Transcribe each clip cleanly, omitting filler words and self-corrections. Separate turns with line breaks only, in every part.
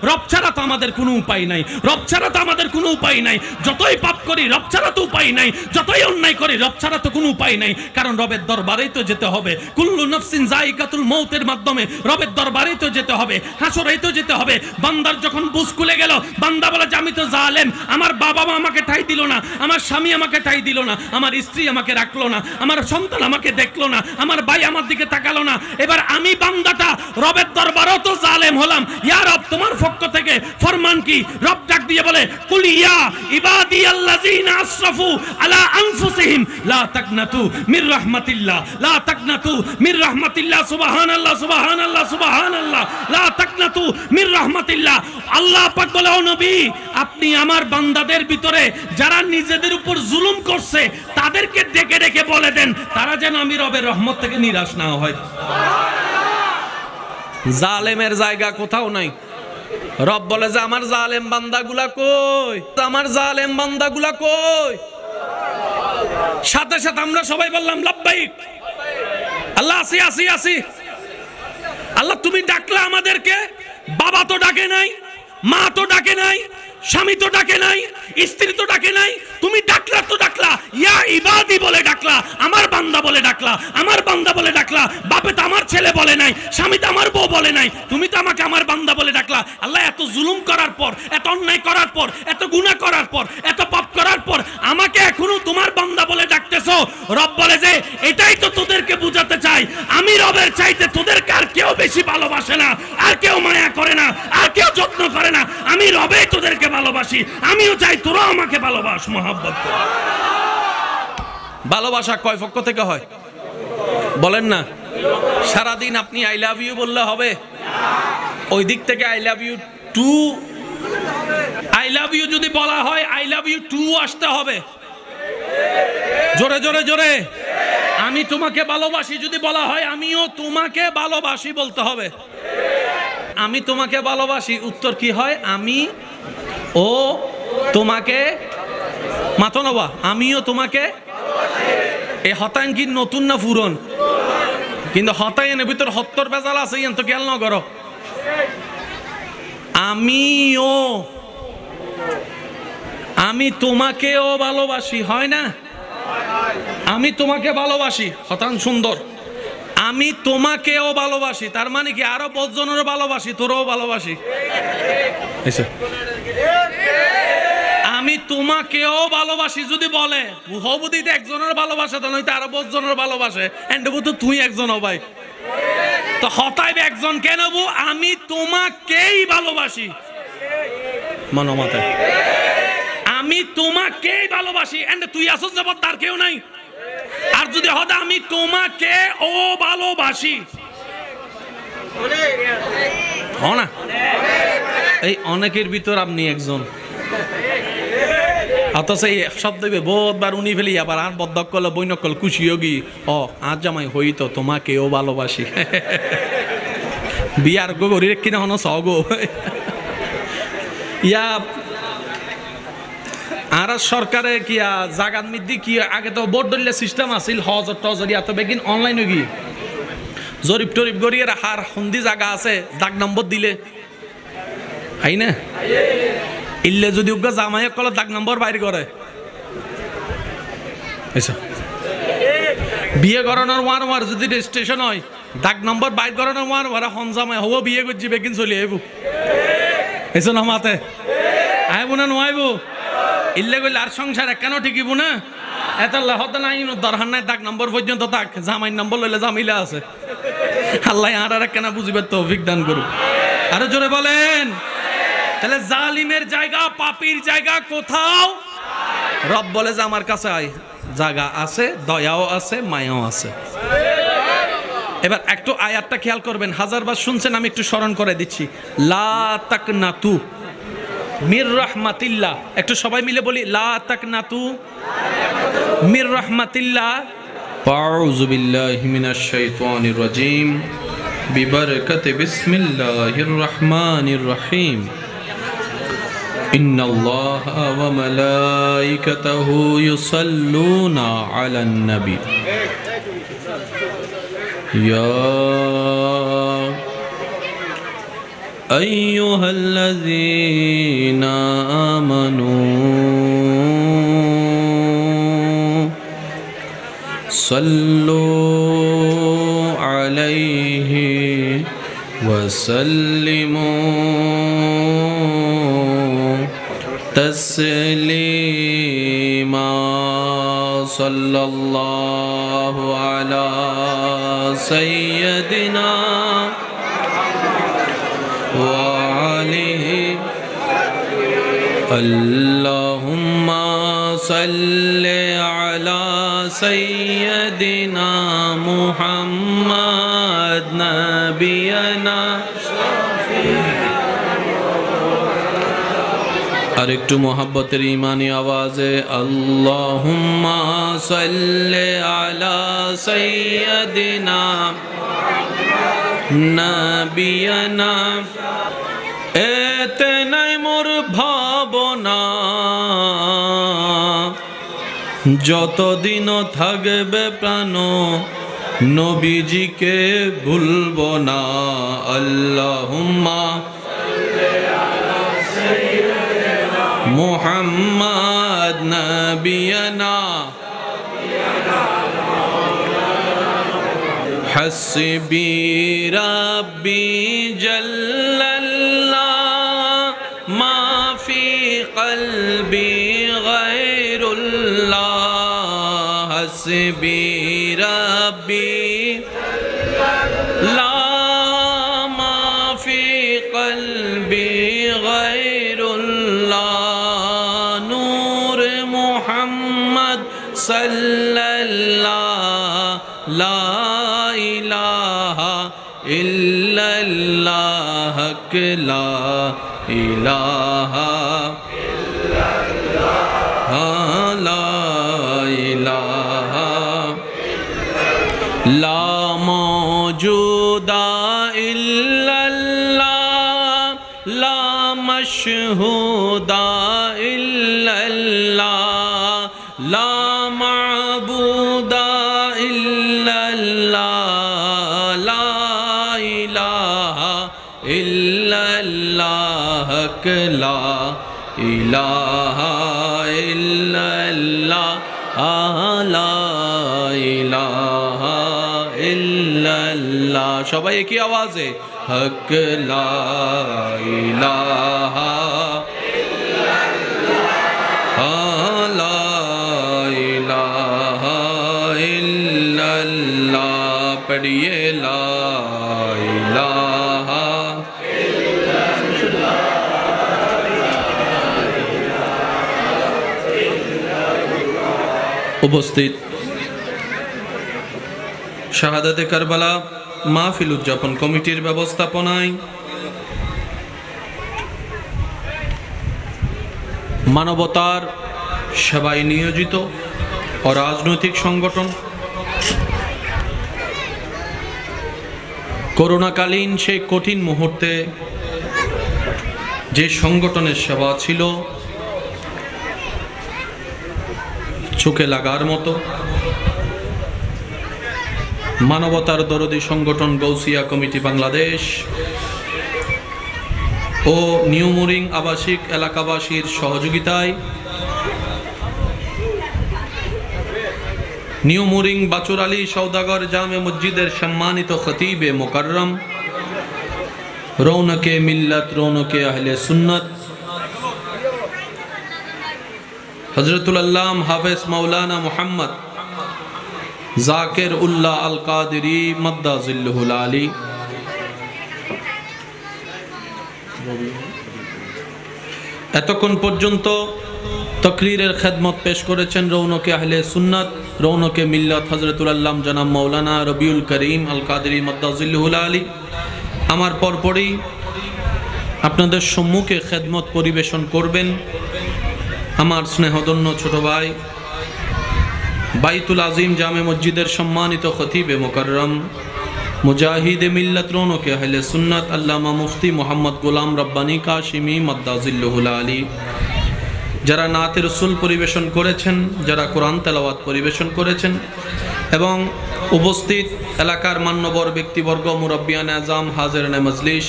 রব ছাড়া তো আমাদের কোনো উপায় নাই, রব ছাড়া তো আমাদের কোনো উপায় নাই। যতই পাপ করি রব ছাড়া তো উপায় নাই, যতই অন্যায় করি রব ছাড়া তো কোনো উপায় নাই। কারণ রবের দরবারেই তো যেতে হবে। কুল্লু নাফসিন যায়িকাতুল মউতের মাধ্যমে রবের দরবারেই তো যেতে হবে, হাসরেই তো যেতে হবে। বান্দার যখন বুঝ খুলে গেল, বান্দা বলে যে আমি তো জালেম, আমার বাবা মা আমাকে ঠাঁই দিল না, আমার স্বামী আমাকে ঠাঁই দিল না, আমার স্ত্রী আমাকে রাখলো না, আমার সন্তান আমাকে দেখলো না, আমার ভাই আমার দিকে তাকালো না। এবার আমি বান্দাটা রবের দরবারেও তো জালেম হলাম। ইয়া রব, তোমার পক্ষ থেকে ফরমান কি? রব ডাক দিয়ে বলে, কুল ইয়া ইবাদিয়াল্লাযিনা আসরাফু আলা আনফুসিহিম লা তাকনাতু মির রাহমাতিল্লাহ, লা তাকনাতু মির রাহমাতিল্লাহ। সুবহানাল্লাহ, সুবহানাল্লাহ, সুবহানাল্লাহ। লা তাকনাতু মির রাহমাতিল্লাহ। আল্লাহ পাক বলে, ও নবী, আপনি আমার বান্দাদের ভিতরে যারা নিজেদের উপর জুলুম করছে তাদেরকে ডেকে ডেকে বলে দেন তারা যেন আমি রবের রহমত থেকে নিরাশ না হয়। জালেমের জায়গা কোথাও নাই। রব বলে যে আমার জালেম বান্দাগুলা কই, আমার জালেম বান্দাগুলা কই? সাথে সাথে আমরা সবাই বললাম লাব্বাইক, আল্লাহ আসি আসি আসি। আল্লাহ তুমি ডাকলা আমাদেরকে, বাবা তো ডাকে নাই, মা তো ডাকে নাই, স্বামী তো ডাকে নাই, স্ত্রী তো ডাকে নাই, তুমি ডাকলা তো ডাকলা, ইয়া ইবাদি বলে ডাকলা, আমার বান্দা বলে ডাকলা, আমার বান্দা বলে ডাকলা। বাপে তো আমার ছেলে বলে নাই, স্বামী তো আমার বউ বলে নাই, তুমি তো আমাকে আমার বান্দা বলে ডাকলা। আল্লাহ এত জুলুম করার পর, এত অন্যায় করার পর, এত গুনাহ করার পর, এত পাপ করার পর আমাকে এখনো তোমার বান্দা বলে ডাকতেছো। রব বলে যে এটাই তো তোদেরকে বুঝাতে চাই, আমি রবের চাইতে তোদেরকে আর কেউ বেশি ভালোবাসে না, আর কেউ মায়া করে না, আর কেউ যত্ন করে না। আমি রবেই তোদেরকে ভালোবাসি, আমিও চাই তোরা আমাকে ভালোবাস, মহব্বত কর। ভালোবাসা কয় পক্ষ থেকে হয় বলেন না? সারাদিন আপনি আই লাভ ইউ বললে হবে? ওই দিক থেকে I love you too, I love you যদি বলা হয় আই লাভ ইউ টু আসতে হবে। জোরে জোরে জোরে। আমি তোমাকে ভালোবাসি যদি বলা হয় আমিও তোমাকে ভালোবাসি বলতে হবে। আমি তোমাকে ভালোবাসি উত্তর কি হয়? আমি ও তোমাকে মাতনবা, আমিও তোমাকে। এই হতায়ন কি নতুন না পুরন? কিন্তু হতায়নের ভিতর হত্তর বেজাল আছে, তো খেয়াল না করো। আমিও, আমি তোমাকেও ভালোবাসি, হয় না? আমি তোমাকে ভালোবাসি, হতান সুন্দর। আমি তোমাকেও ভালোবাসি, তার মানে কি আরো ৫ জনেরও ভালোবাসি, তোরও ভালোবাসি। আমি তোমাকেও ভালোবাসি যদি বলে হবুদি একজনের ভালোবাসে, তো নয়তো আরো ৫ জনের ভালোবাসে, এন্ডবু তো তুই একজন হবাই, তো হতাইব একজন কেন? আমি তোমাকেই ভালোবাসি, মনোমতে আমি তোমাকেই ভালোবাসি, এন্ড তুই আসছ যাব তার কেউ নাই। আর যদি হতা আমি তোমাকে ও ভালোবাসি, না এই অনেকের ভিতর আপনি একজন, অথচ এই শব্দ বহুতবার উনি ফেলি আবার আর বদ্ধকল বৈনকল খুশি হোগি, ও আজ জামাই হই তো তোমাকেও ভালোবাসি। বিয়ার গরির কিনা হন সগো ইয়া আর সরকারে কি জাগাত মিদ্দি কি আগে তো বোর্ড দলিয়া সিস্টেম আছিল, হজ টজরি এত বেগিন অনলাইন হয়ে জরিপ টরিপ গড়িয়ে রাখার সন্ধি জায়গা আছে, দাগ নম্বর দিলে হাই না ইল্লে যদি উগা জামাইক কল দাগ নম্বর বাইর করে বিয়ে করানোর ওয়ার যদি রেজিস্ট্রেশন হয় দাগ নম্বর বাইর করানোর ওয়ার হন জামাই হবো বিয়ে করছি বেগিন চলি আইব এসো না মাতে আইব না নোয়াইব ইল্লে গেলে আর সংসার কেন ঠিকিব না? এত হত নাই দরকার নাই, দাগ নম্বর পর্যন্ত তাক জামাই নম্বর লইলে জামিলা আছে। আল্লাহ আর কেন বুঝবে তৌফিক দান করুক। আরো জোরে বলেন। তাহলে জালিমের জায়গা, পাপীর জায়গা কোথাও? রব বলে যে আমার কাছে আয়, জায়গা আছে, দয়াও আছে, মায়াও আছে। এবার একটু আয়াতটা খেয়াল করবেন, হাজারবার শুনছেন, আমি একটু স্মরণ করে দিচ্ছি। লা তাকনাতু মির রাহমাতিল্লাহ, একটু সবাই মিলে বলি, লা তাকনাতু মির রাহমাতিল্লাহ। আউযু বিল্লাহি মিনাশ শাইতানির রাজীম, বিবারাকাতি বিসমিল্লাহির রহমানির রহিম। ইন্নাল্লাহা ওয়া মালাইকাতাহু ইউসাল্লুনা আলান নবী ইয়া
أيها الذين آمنوا صلوا عليه وسلموا تسليما صلى الله على سيدنا وعليه اللهم صل على سيدنا محمد نبينا আর একটু মোহাব্বতের ঈমানি আওয়াজে আল্লাহুম্মা সাল্লি আলা সাইয়্যিদিনা নাবিয়ানা এতে নাই মোর ভাবনা যতদিন থাকবে প্রাণ নবীজিকে ভুলব না আল্লাহুম্মা মুহাম্মদ নবিয়ানা হাসবি রাব্বি জাল্লাল্লাহ মা ফি কলবি গায়রুল্লাহ হাসবি রাব্বি লা মা ফি কলবি গায়রুল্লাহ নূর মুহাম্মদ সাল্লাল্লাহ লা ইলাহা ইল্লাল্লাহ লা ইলাহা ইল্লাল্লাহ লা ইলাহা লা মওজুদা ইল্লাল্লাহ লা মাশহুদা ইল্লাল্লাহ লা মা'বুদা ইল্লাল্লাহ লা ইলাহা ইল্লাল্লাহ লা ইলাহা ইল্লাল্লাহ লা ইলাহা ইল্লাল্লাহ সবাই একই আওয়াজে হক লা ইলাহা ইল্লাল্লাহ লা ইলাহা ইল্লাল্লাহ পড়িয়ে লা ইলাহা উপস্থিত শাহাদাতে কারবালা মাহফিল উদযাপন কমিটির ব্যবস্থাপনায় মানবতার সেবায় নিয়োজিত অরাজনৈতিক সংগঠন করোনাকালীন সেই কঠিন মুহূর্তে যে সংগঠনের সেবা ছিল চোখে লাগার মতো মানবতার দরদি সংগঠন গৌসিয়া কমিটি বাংলাদেশ ও নিউ মুরিং আবাসিক এলাকাবাসীর সহযোগিতায় নিউ মুরিং বাচুর আলী সওদাগর জামে মসজিদের সম্মানিত খতিবে মুকাররম রৌনকে মিল্লাত রৌনকে আহলে সুন্নত হযরতুল আল্লাম হাফেজ মাওলানা মুহাম্মদ জাকির উল্লাহ আল কাদেরী মাদ্দাজিল্লুহুল আলী এতক্ষণ পর্যন্ত তকরীরের খেদমত পেশ করেছেন রৌনকে আহলে সুন্নাত রৌনকে মিল্লাত হযরতুল আল্লাম জনাব মাওলানা রবিউল করিম আল কাদেরী মাদ্দাজিল্লুহুল আলী আমার পরপরই আপনাদের সম্মুখে খেদমত পরিবেশন করবেন আমার স্নেহধন্য ছোট ভাই বাইতুল আজিম জামে মসজিদের সম্মানিত খতিবে মুকাররম মুজাহিদে মিল্লাত রৌনকে আহলে সুন্নাত আল্লামা মুফতি মোহাম্মদ গোলাম রব্বানী কাশিমি মাদ্দাজিল্লুহুল আলী যারা নাতে রসুল পরিবেশন করেছেন যারা কোরআন তেলাওয়াত পরিবেশন করেছেন এবং উপস্থিত এলাকার মান্যবর ব্যক্তিবর্গ মুরব্বিয়ান আজম হাজিরানে মজলিস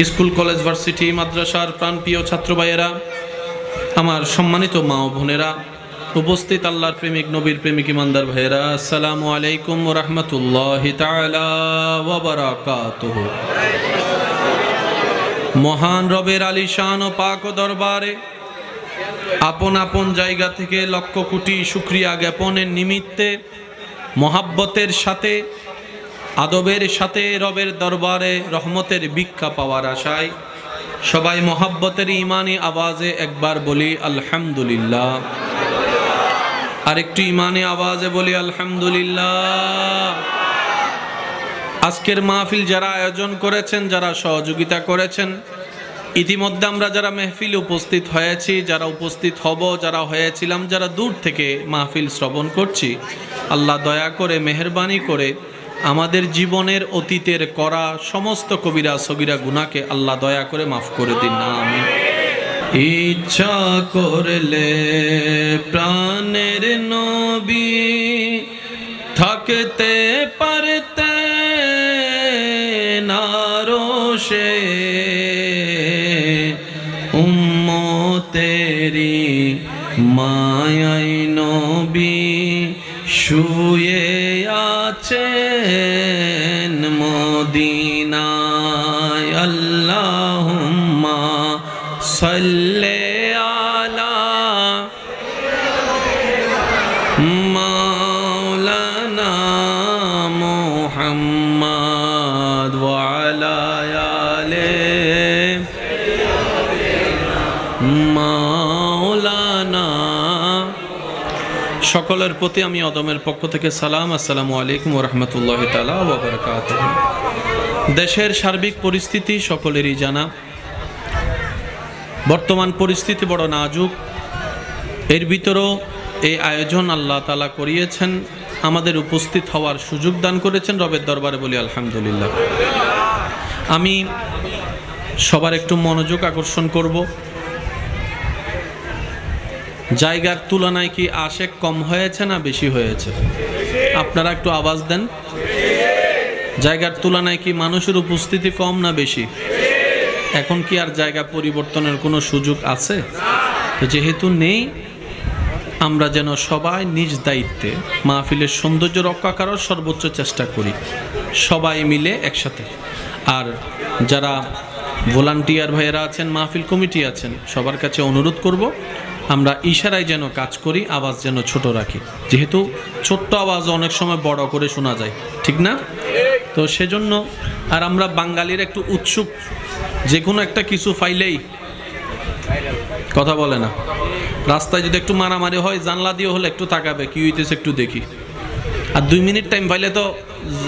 স্কুল কলেজ ভার্সিটি মাদ্রাসার প্রাণপ্রিয় ছাত্র ভাইয়েরা, আমার সম্মানিত মা ও বোনেরা, উপস্থিত আল্লাহর প্রেমিক নবীর প্রেমিক ইমানদার ভাইয়েরা, আসসালামু আলাইকুম ওয়া রাহমাতুল্লাহি তাআলা ওয়া বারাকাতুহু। মহান রবের আলিশান ও পাক দরবারে আপন আপন জায়গা থেকে লক্ষ কোটি শুকরিয়া জ্ঞাপনের নিমিত্তে মহাব্বতের সাথে আদবের সাথে রবের দরবারে রহমতের ভিক্ষা পাওয়ার আশায় সবাই মহাব্বতের ইমানি আওয়াজে একবার বলি আলহামদুলিল্লাহ, আরেকটু ইমানি আওয়াজে বলি আলহামদুলিল্লাহ। আজকের মাহফিল যারা আয়োজন করেছেন, যারা সহযোগিতা করেছেন, ইতিমধ্যে আমরা যারা মেহফিল উপস্থিত হয়েছি, যারা উপস্থিত হব, যারা হয়েছিলাম, যারা দূর থেকে মাহফিল শ্রবণ করছি, আল্লাহ দয়া করে মেহেরবানি করে আমাদের জীবনের অতীতের করা সমস্ত কবিরা সগীরা গুনাহকে আল্লাহ দয়া করে মাফ করে দিন, আমিন। ইচ্ছা করলে প্রাণের নবী থাকতে পারতেন আরশে, উম্মতেরি মায়াই নবী শুয়ে আছেন মদিনায়। আল্লাহুম্মা সাল্লি আলা মাওলানা মুহাম্মদ ওয়া আলা আলি মাওলানা। সকলের প্রতি আমি অদমের পক্ষ থেকে সালাম, আসসালামু আলাইকুম ওয়া রাহমাতুল্লাহি তাআলা ওয়া বারাকাতুহু। দেশের সার্বিক পরিস্থিতি সকলেরই জানা। বর্তমান পরিস্থিতি বড় নাজুক, এর ভিতরেও এই আয়োজন আল্লাহ তাআলা করিয়েছেন, আমাদের উপস্থিত হওয়ার সুযোগ দান করেছেন, রবের দরবারে বলি আলহামদুলিল্লাহ। আমি সবার একটু মনোযোগ আকর্ষণ করব। জায়গার তুলনায় কি আশেক কম হয়েছে না বেশি হয়েছে? আপনারা একটু আওয়াজ দেন। জায়গার তুলনায় কি মানুষের উপস্থিতি কম না বেশি? এখন কি আর জায়গা পরিবর্তনের কোনো সুযোগ আছে? যেহেতু নেই, আমরা যেন সবাই নিজ দায়িত্বে মাহফিলের সৌন্দর্য রক্ষা করার সর্বোচ্চ চেষ্টা করি, সবাই মিলে একসাথে। আর যারা ভলান্টিয়ার ভাইয়েরা আছেন, মাহফিল কমিটি আছেন, সবার কাছে অনুরোধ করব আমরা ইশারায় যেন কাজ করি, আওয়াজ যেন ছোট রাখি, যেহেতু ছোট্ট আওয়াজ অনেক সময় বড় করে শোনা যায়, ঠিক না? তো সেজন্য আর আমরা বাঙালির একটু উৎসুক, যে কোনো একটা কিছু ফাইলেই কথা বলে না। রাস্তায় যদি একটু মারামারি হয়, জানলা দিয়ে হলে একটু তাকাবে, কি হইতেছে একটু দেখি। আর 2 মিনিট টাইম পাইলে তো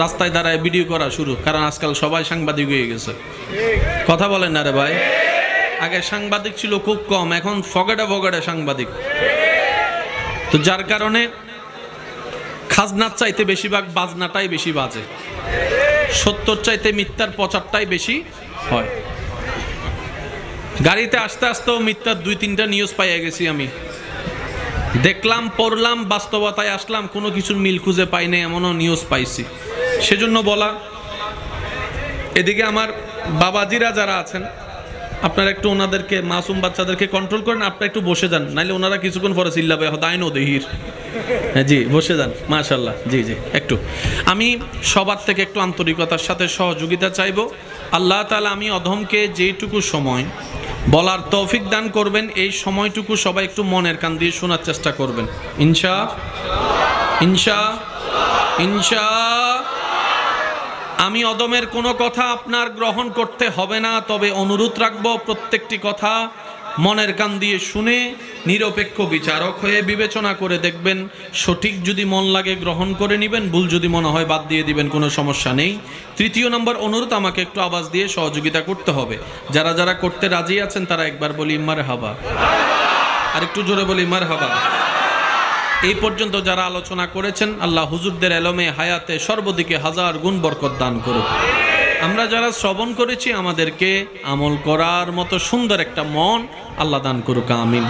রাস্তায় দাঁড়ায় ভিডিও করা শুরু, কারণ আজকাল সবাই সাংবাদিক হয়ে গেছে। কথা বলেন না রে ভাই? আগে সাংবাদিক ছিল খুব কম, এখন ফগেডে ফগেডে সাংবাদিক। তো যার কারণে খাজনার চাইতে বেশিরভাগ বাজনাটাই বেশি বাজে, সত্যর চাইতে মিথ্যার প্রচারটাই বেশি হয়। গাড়িতে আসতে আসতেও মিথ্যার 2-3টা নিউজ পাইয়া গেছি আমি, দেখলাম, পড়লাম, বাস্তবতায় আসলাম, কোনো কিছুর মিল খুঁজে পাই নাই, এমনও নিউজ পাইছি। সেজন্য বলা, এদিকে আমার বাবাজিরা যারা আছেন, আপনারা একটু ওনাদেরকে, মাসুম বাচ্চাদেরকে কন্ট্রোল করেন, আপনারা একটু বসে যান, নাইলে ওনারা কিছুক্ষণ পরে চিল্লাবে দাইনো দেহির। জি, বসে যান, মাশাআল্লাহ। জি জি, একটু আমি সবার থেকে একটু আন্তরিকতার সাথে সহযোগিতা চাইব। আল্লাহ তাআলা আমি অধমকে যেটুকু সময় বলার তৌফিক দান করবেন, এই সময়টুকু সবাই একটু মনের কান দিয়ে শোনার চেষ্টা করবেন, ইনশা ইনশা ইনশা। আমি অদমের কোনো কথা আপনার গ্রহণ করতে হবে না, তবে অনুরোধ রাখবো প্রত্যেকটি কথা মনের কান দিয়ে শুনে নিরপেক্ষ বিচারক হয়ে বিবেচনা করে দেখবেন। সঠিক যদি মন লাগে গ্রহণ করে নেবেন, ভুল যদি মনে হয় বাদ দিয়ে দিবেন, কোনো সমস্যা নেই। 3য় নম্বর অনুরোধ, আমাকে একটু আওয়াজ দিয়ে সহযোগিতা করতে হবে। যারা যারা করতে রাজি আছেন তারা একবার বলি মারহাবা, আর একটু জোরে বলি মারহাবা। এই পর্যন্ত যারা আলোচনা করেছেন, আল্লাহ হুজুরদের এলমে হায়াতে সর্বদিকে 1000 গুণ বরকত দান করুক। আমরা যারা শ্রবণ করেছি, আমাদেরকে আমল করার মতো সুন্দর একটা মন আল্লাহ দান করুক, আমিন।